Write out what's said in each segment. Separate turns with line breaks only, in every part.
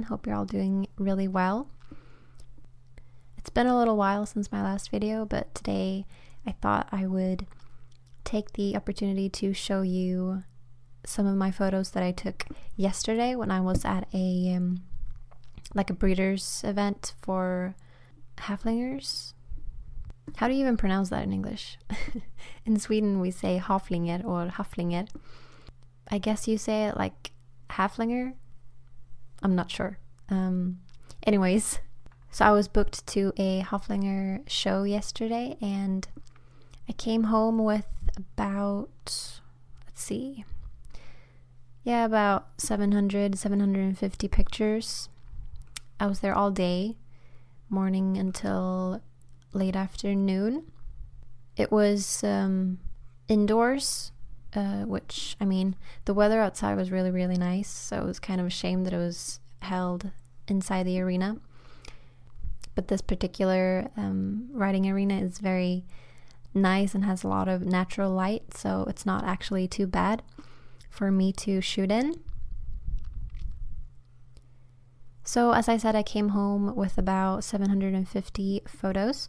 Hope you're all doing really well. It's been a little while since my last video, but today I thought I would take the opportunity to show you some of my photos that I took yesterday when I was at a breeder's event for Haflingers. How do you even pronounce that in English? In Sweden we say Haflinger or Haflinger. I guess you say it like Haflinger? I'm not sure. Anyways, so I was booked to a Haflinger show yesterday, and I came home with about, about 750 pictures. I was there all day, morning until late afternoon. It was indoors, which, the weather outside was really, really nice, so it was kind of a shame that it was held inside the arena. But this particular riding arena is very nice and has a lot of natural light, so it's not actually too bad for me to shoot in. So as I said, I came home with about 750 photos,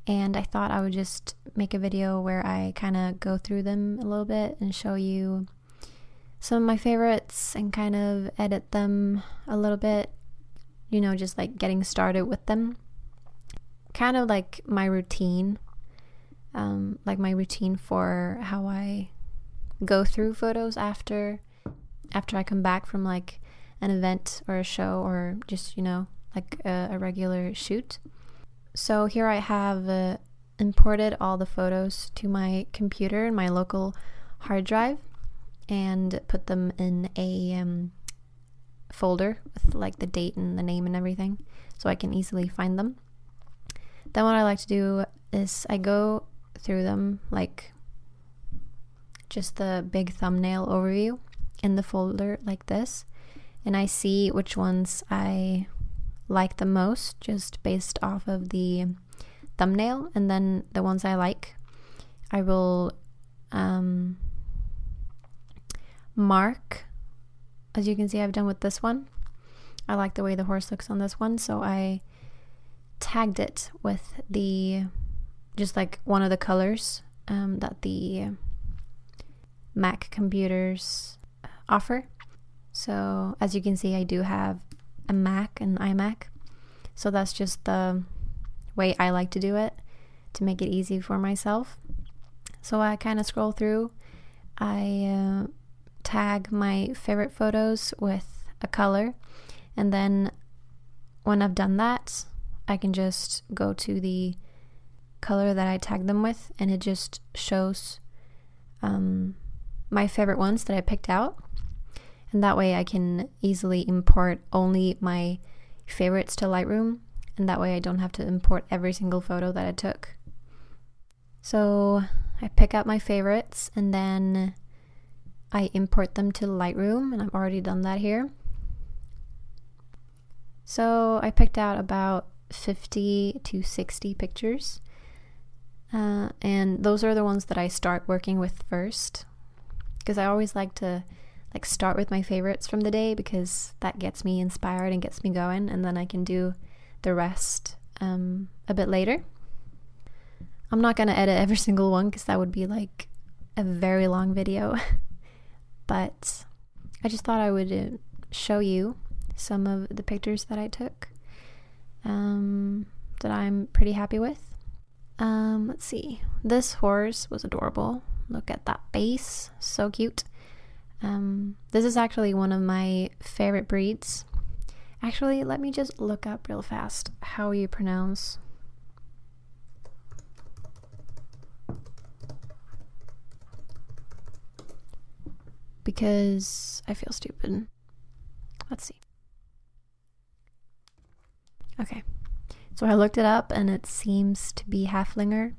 and I thought I would just make a video where I kind of go through them a little bit and show you some of my favorites and kind of edit them a little bit, just like getting started with them. Kind of like my routine, for how I go through photos after I come back from like an event or a show or just, a regular shoot. So here I have imported all the photos to my computer in my local hard drive and put them in a folder with like the date and the name and everything so I can easily find them. Then what I like to do is I go through them, like just the big thumbnail overview in the folder like this, and I see which ones I like the most just based off of the thumbnail, and then the ones I like I will mark. As you can see, I've done with this one. I like the way the horse looks on this one, so I tagged it with just like one of the colors that the Mac computers offer. So as you can see, I do have a Mac and iMac, so that's just the way I like to do it to make it easy for myself. So I kind of scroll through, I tag my favorite photos with a color, and then when I've done that, I can just go to the color that I tagged them with, and it just shows my favorite ones that I picked out, and that way I can easily import only my favorites to Lightroom, and that way I don't have to import every single photo that I took. So I pick out my favorites and then I import them to Lightroom, and I've already done that here. So I picked out about 50 to 60 pictures, and those are the ones that I start working with first, because I always like to start with my favorites from the day, because that gets me inspired and gets me going, and then I can do the rest a bit later. I'm not going to edit every single one because that would be like a very long video, but I just thought I would show you some of the pictures that I took that I'm pretty happy with. Let's see. This horse was adorable. Look at that face. So cute. This is actually one of my favorite breeds. Actually, let me just look up real fast how you pronounce. Because I feel stupid. Let's see. Okay. So I looked it up and it seems to be Haflinger,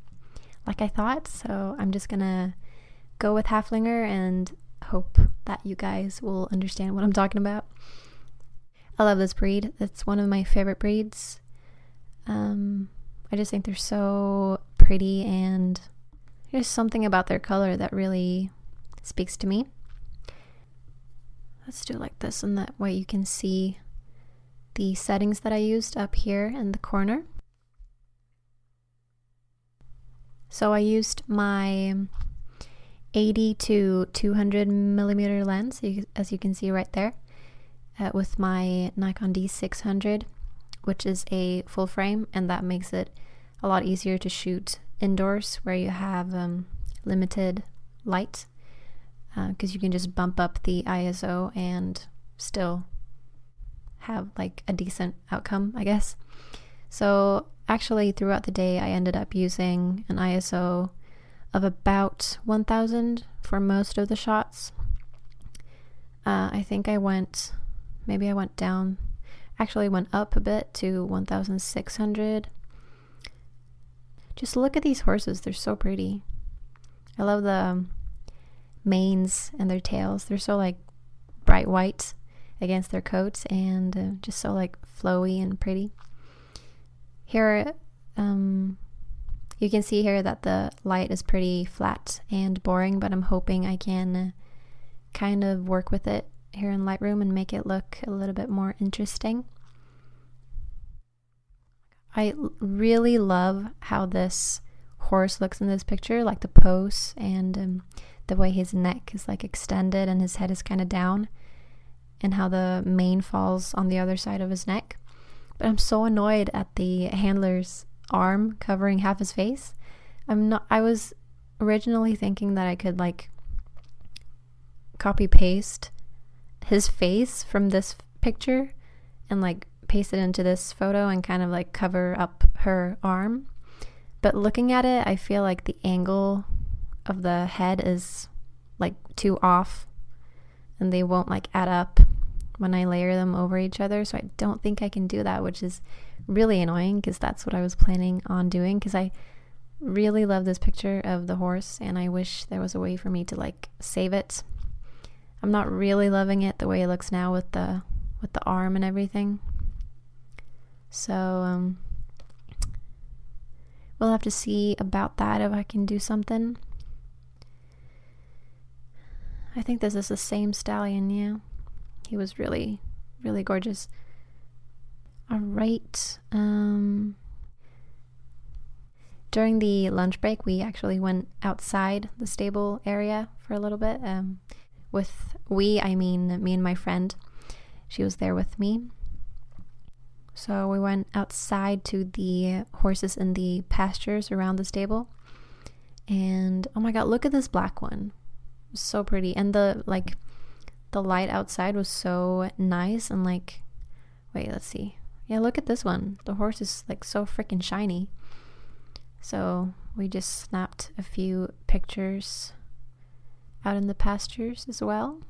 like I thought. So I'm just gonna go with Haflinger and hope that you guys will understand what I'm talking about. I love this breed. It's one of my favorite breeds. I just think they're so pretty, and there's something about their color that really speaks to me. Let's do it like this, and that way you can see the settings that I used up here in the corner. So I used my 80 to 200 millimeter lens, as you can see right there, with my Nikon D600, which is a full frame, and that makes it a lot easier to shoot indoors where you have limited light, because you can just bump up the ISO and still have like a decent outcome, I guess. So actually throughout the day I ended up using an ISO of about 1000 for most of the shots. I think I went down, actually went up a bit to 1600. Just look at these horses, they're so pretty. I love the manes and their tails. They're so like bright white against their coats, and just so like flowy and pretty. Here you can see here that the light is pretty flat and boring, but I'm hoping I can kind of work with it here in Lightroom and make it look a little bit more interesting. I really love how this horse looks in this picture, like the pose and the way his neck is like extended and his head is kind of down, and how the mane falls on the other side of his neck. But I'm so annoyed at the handler's arm covering half his face. I was originally thinking that I could like copy paste his face from this picture and like paste it into this photo and kind of like cover up her arm. But looking at it, I feel like the angle of the head is like too off, and they won't like add up when I layer them over each other. So I don't think I can do that, which is really annoying because that's what I was planning on doing, because I really love this picture of the horse and I wish there was a way for me to like save it. I'm not really loving it the way it looks now with the arm and everything. So we'll have to see about that, if I can do something. I think this is the same stallion, yeah. He was really, really gorgeous. All right. During the lunch break, we actually went outside the stable area for a little bit. With I mean me and my friend. She was there with me. So we went outside to the horses in the pastures around the stable. And oh my god, look at this black one. So pretty. And the light outside was so nice, and like, wait, let's see. Yeah, look at this one. The horse is like so freaking shiny. So we just snapped a few pictures out in the pastures as well.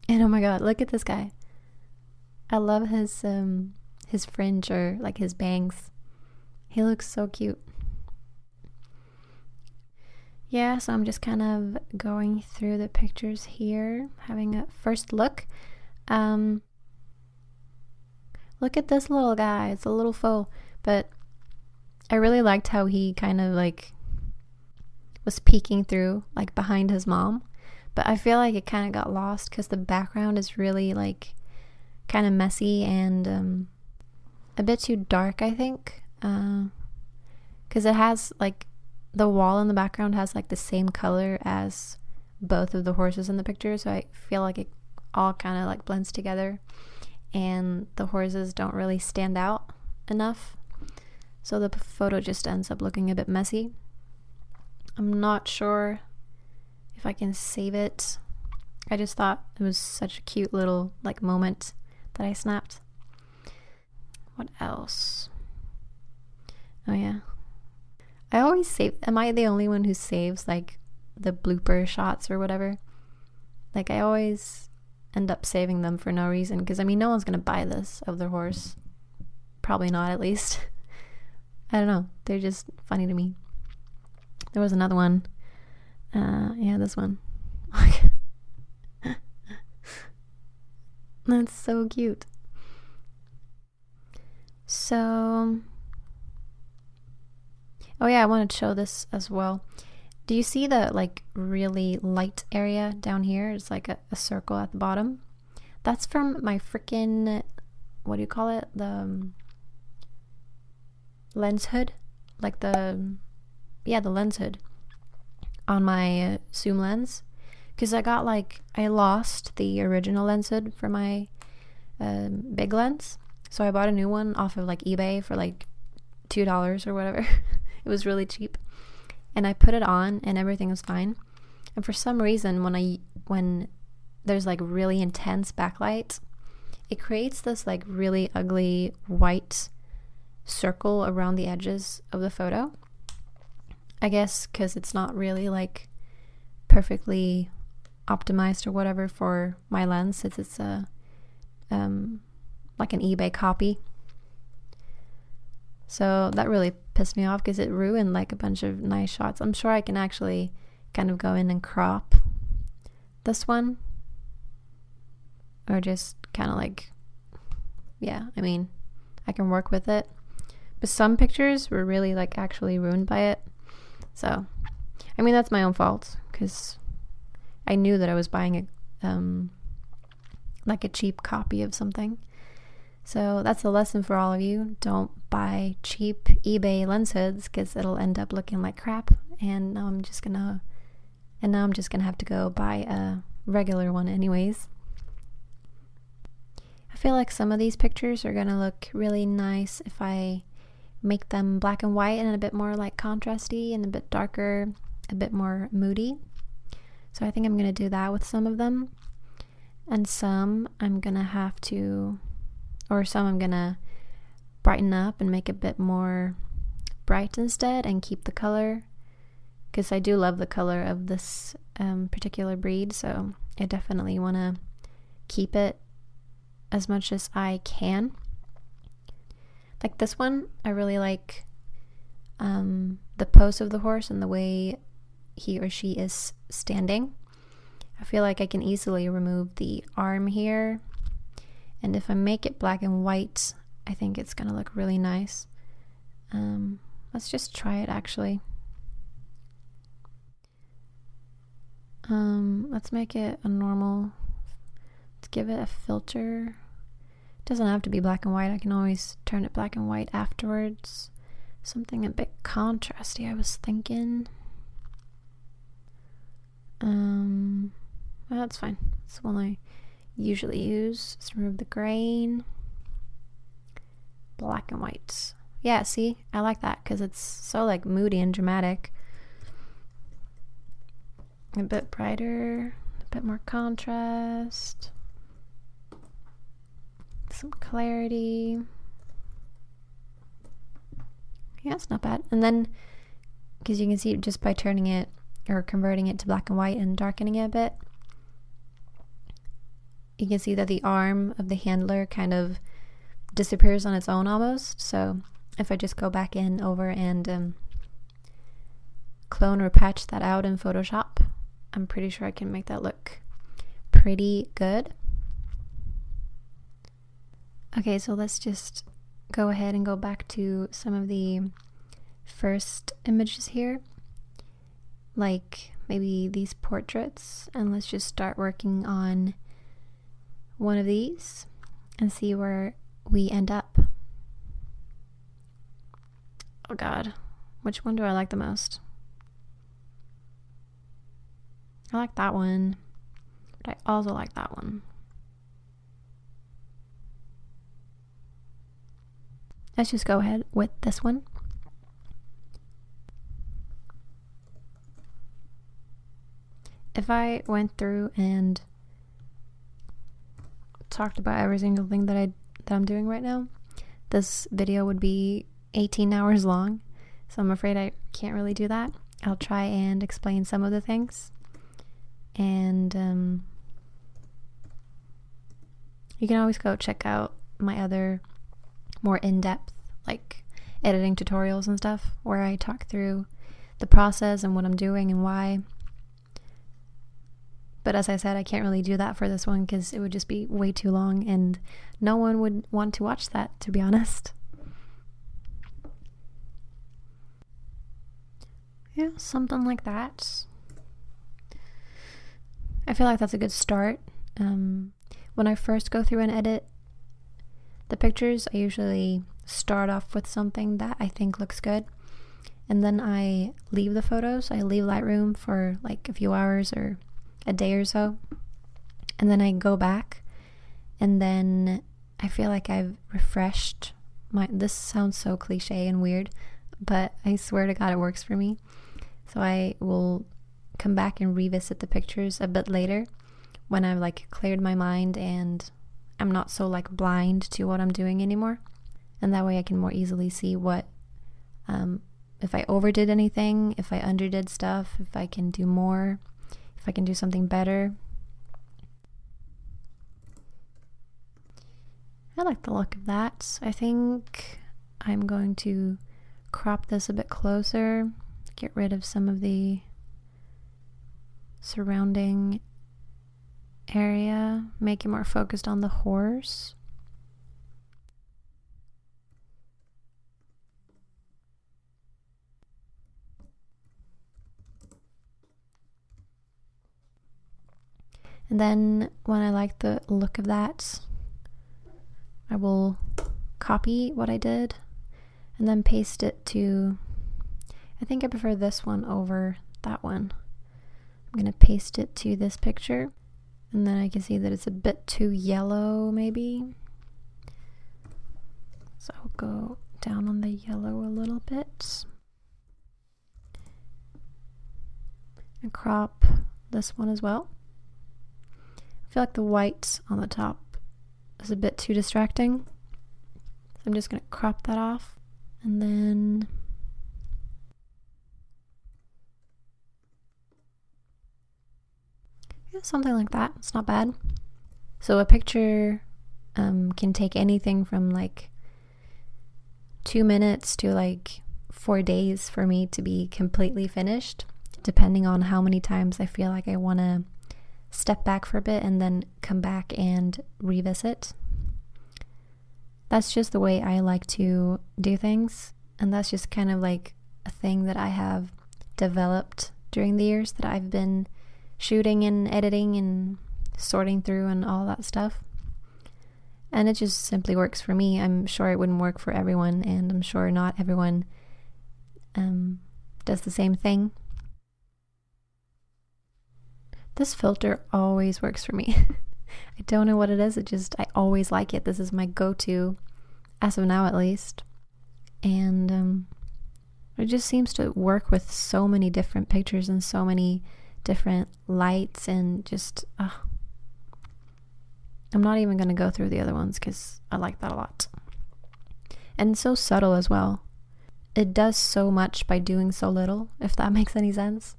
And oh my god, look at this guy. I love his fringe, or like his bangs. He looks so cute. Yeah, so I'm just kind of going through the pictures here, having a first look. Look at this little guy. It's a little foal, but I really liked how he kind of like was peeking through like behind his mom. But I feel like it kind of got lost because the background is really like kind of messy and a bit too dark, I think, because it has like the wall in the background has like the same color as both of the horses in the picture, so I feel like it all kind of like blends together and the horses don't really stand out enough, so the photo just ends up looking a bit messy. I'm not sure if I can save it. I just thought it was such a cute little like moment that I snapped. What else? Oh yeah, I always save. Am I the only one who saves like the blooper shots or whatever? Like I always end up saving them for no reason, because I mean no one's gonna buy this of their horse. Probably not, at least. I don't know. They're just funny to me. There was another one. Yeah, this one. That's so cute. So, oh yeah, I wanted to show this as well. Do you see the like really light area down here? It's like a circle at the bottom. That's from my freaking what do you call it? The lens hood, like the lens hood on my zoom lens, because I lost the original lens hood for my big lens, so I bought a new one off of like eBay for like $2 or whatever. It was really cheap, and I put it on and everything was fine. And for some reason, when there's like really intense backlight, it creates this like really ugly white circle around the edges of the photo. I guess because it's not really like perfectly optimized or whatever for my lens, since it's a like an eBay copy. So that really pissed me off because it ruined like a bunch of nice shots. I'm sure I can actually kind of go in and crop this one, or just kind of like, yeah, I mean, I can work with it. But some pictures were really like actually ruined by it. So, I mean, that's my own fault, because I knew that I was buying like a cheap copy of something. So that's a lesson for all of you. Don't buy cheap eBay lens hoods, because it'll end up looking like crap. And now I'm just gonna have to go buy a regular one anyways. I feel like some of these pictures are gonna look really nice if I make them black and white and a bit more like contrasty and a bit darker, a bit more moody. So I think I'm gonna do that with some of them, and some I'm gonna brighten up and make a bit more bright instead and keep the color, because I do love the color of this particular breed, so I definitely want to keep it as much as I can. Like this one, I really like the pose of the horse and the way he or she is standing. I feel like I can easily remove the arm here, and if I make it black and white, I think it's gonna look really nice. Let's just try it actually. Let's make it a normal, let's give it a filter. It doesn't have to be black and white. I can always turn it black and white afterwards. Something a bit contrasty, I was thinking. That's fine. It's the one I usually use. Let's remove the grain. Black and white. Yeah, see? I like that because it's so like moody and dramatic. A bit brighter, a bit more contrast. Some clarity. Yeah, it's not bad. And then, because you can see just by turning it or converting it to black and white and darkening it a bit, you can see that the arm of the handler kind of disappears on its own almost. So if I just go back in over and clone or patch that out in Photoshop, I'm pretty sure I can make that look pretty good. Okay, so let's just go ahead and go back to some of the first images here, like maybe these portraits, and let's just start working on one of these and see where we end up. Oh god, which one do I like the most? I like that one, but I also like that one. Let's just go ahead with this one. If I went through and talked about every single thing that I'm doing right now, this video would be 18 hours long, so I'm afraid I can't really do that. I'll try and explain some of the things, and you can always go check out my other more in-depth like editing tutorials and stuff, where I talk through the process and what I'm doing and why. But as I said, I can't really do that for this one because it would just be way too long and no one would want to watch that, to be honest. Yeah, something like that. I feel like that's a good start. When I first go through and edit, The pictures, I usually start off with something that I think looks good, and then I leave the photos. I leave Lightroom for like a few hours or a day or so, and then I go back, and then I feel like I've refreshed this sounds so cliche and weird, but I swear to God it works for me. So I will come back and revisit the pictures a bit later when I've like cleared my mind and I'm not so like blind to what I'm doing anymore. And that way I can more easily see what, if I overdid anything, if I underdid stuff, if I can do more, if I can do something better. I like the look of that. I think I'm going to crop this a bit closer, get rid of some of the surrounding area, make it more focused on the horse. And then when I like the look of that, I will copy what I did and then paste it to, I think I prefer this one over that one. I'm going to paste it to this picture, and then I can see that it's a bit too yellow maybe. So I'll go down on the yellow a little bit and crop this one as well. I feel like the white on the top is a bit too distracting, so I'm just going to crop that off, and then yeah, something like that. It's not bad. So a picture can take anything from like 2 minutes to like 4 days for me to be completely finished, depending on how many times I feel like I want to step back for a bit and then come back and revisit. That's just the way I like to do things, and that's just kind of like a thing that I have developed during the years that I've been shooting and editing and sorting through and all that stuff. And it just simply works for me. I'm sure it wouldn't work for everyone, and I'm sure not everyone does the same thing. This filter always works for me. I don't know what it is, I always like it. This is my go-to, as of now at least. And it just seems to work with so many different pictures and so many different lights, and just, I'm not even going to go through the other ones because I like that a lot. And it's so subtle as well. It does so much by doing so little, if that makes any sense.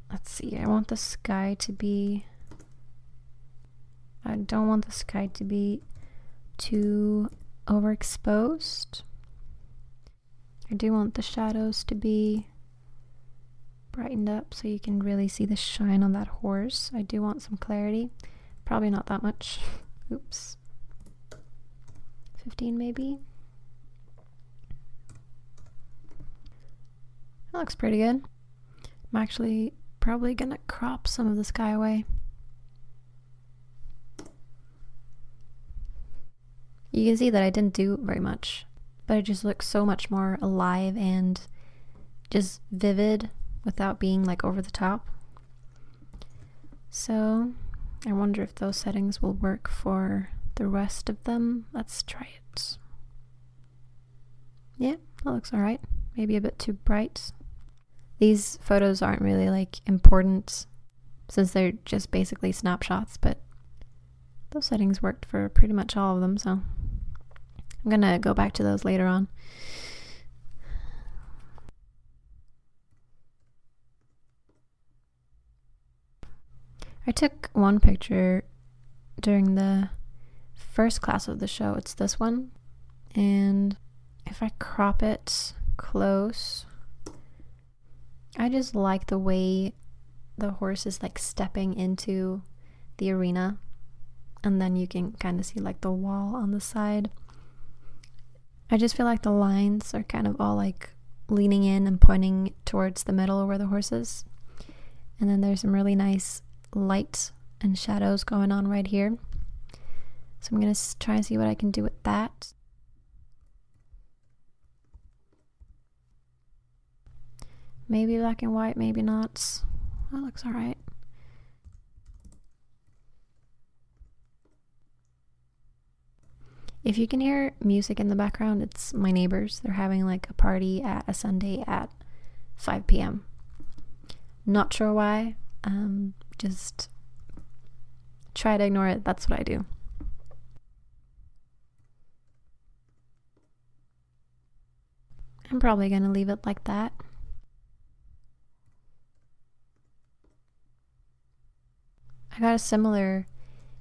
Let's see, I don't want the sky to be too overexposed. I do want the shadows to be brightened up so you can really see the shine on that horse. I do want some clarity. Probably not that much. Oops. 15 maybe. That looks pretty good. I'm actually probably gonna crop some of the sky away. You can see that I didn't do very much, but it just looks so much more alive and just vivid without being like over the top. So I wonder if those settings will work for the rest of them. Let's try it. Yeah, that looks alright. Maybe a bit too bright. These photos aren't really like important since they're just basically snapshots, but those settings worked for pretty much all of them, so I'm gonna go back to those later on. I took one picture during the first class of the show. It's this one, and if I crop it close, I just like the way the horse is like stepping into the arena, and then you can kind of see like the wall on the side. I just feel like the lines are kind of all like leaning in and pointing towards the middle where the horse is. And then there's some really nice light and shadows going on right here. So I'm going to try and see what I can do with that. Maybe black and white, maybe not. That looks alright. If you can hear music in the background, it's my neighbors. They're having like a party at a Sunday at 5 p.m. Not sure why. Just try to ignore it. That's what I do. I'm probably going to leave it like that. I got a similar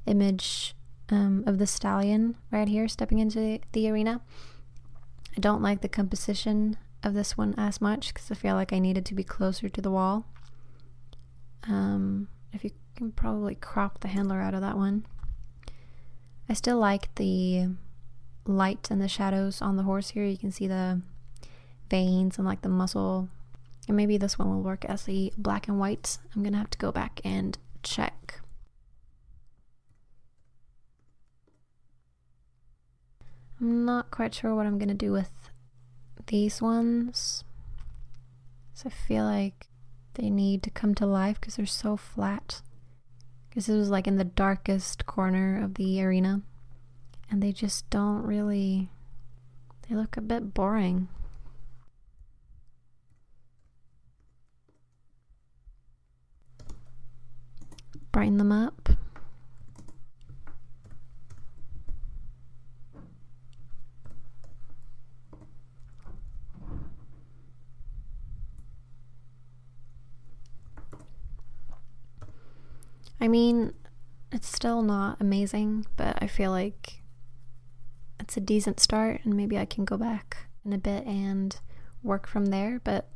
image of the stallion right here stepping into the arena. I don't like the composition of this one as much because I feel like I needed to be closer to the wall. If you can probably crop the handler out of that one. I still like the light and the shadows on the horse here. You can see the veins and like the muscle. And maybe this one will work as the black and white. I'm gonna have to go back and check. I'm not quite sure what I'm gonna do with these ones. So I feel like they need to come to life because they're so flat. Because this was like in the darkest corner of the arena. And they just don't really, they look a bit boring. Brighten them up. I mean, it's still not amazing, but I feel like it's a decent start, and maybe I can go back in a bit and work from there, but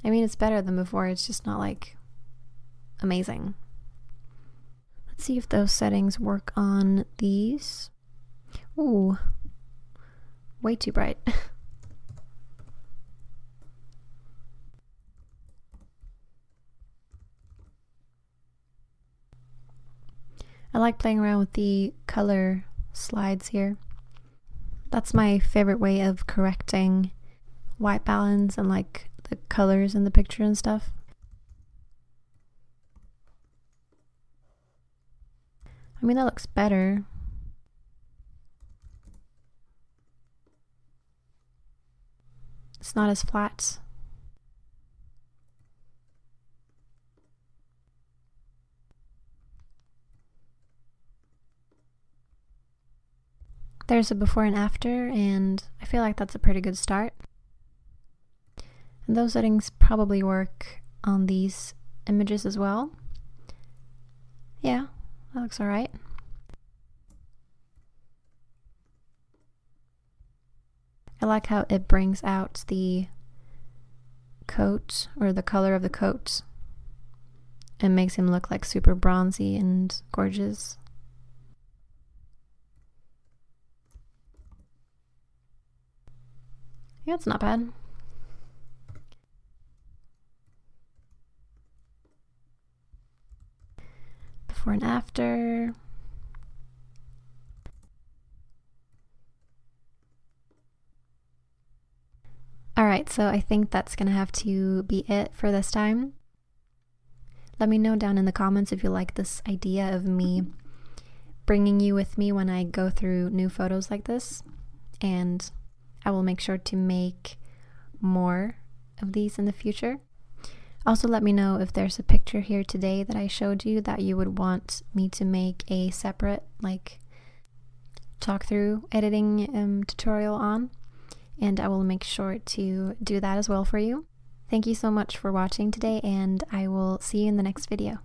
I mean, it's better than before. It's just not like amazing. Let's see if those settings work on these. Ooh, way too bright. I like playing around with the color slides here. That's my favorite way of correcting white balance and like the colors in the picture and stuff. I mean, that looks better. It's not as flat. There's a before and after, and I feel like that's a pretty good start. And those settings probably work on these images as well. Yeah, that looks alright. I like how it brings out the coat, or the color of the coat. It makes him look like super bronzy and gorgeous. Yeah, it's not bad. Before and after. Alright, so I think that's gonna have to be it for this time. Let me know down in the comments if you like this idea of me bringing you with me when I go through new photos like this. And I will make sure to make more of these in the future. Also, let me know if there's a picture here today that I showed you that you would want me to make a separate, like, talk through editing tutorial on, and I will make sure to do that as well for you. Thank you so much for watching today, and I will see you in the next video.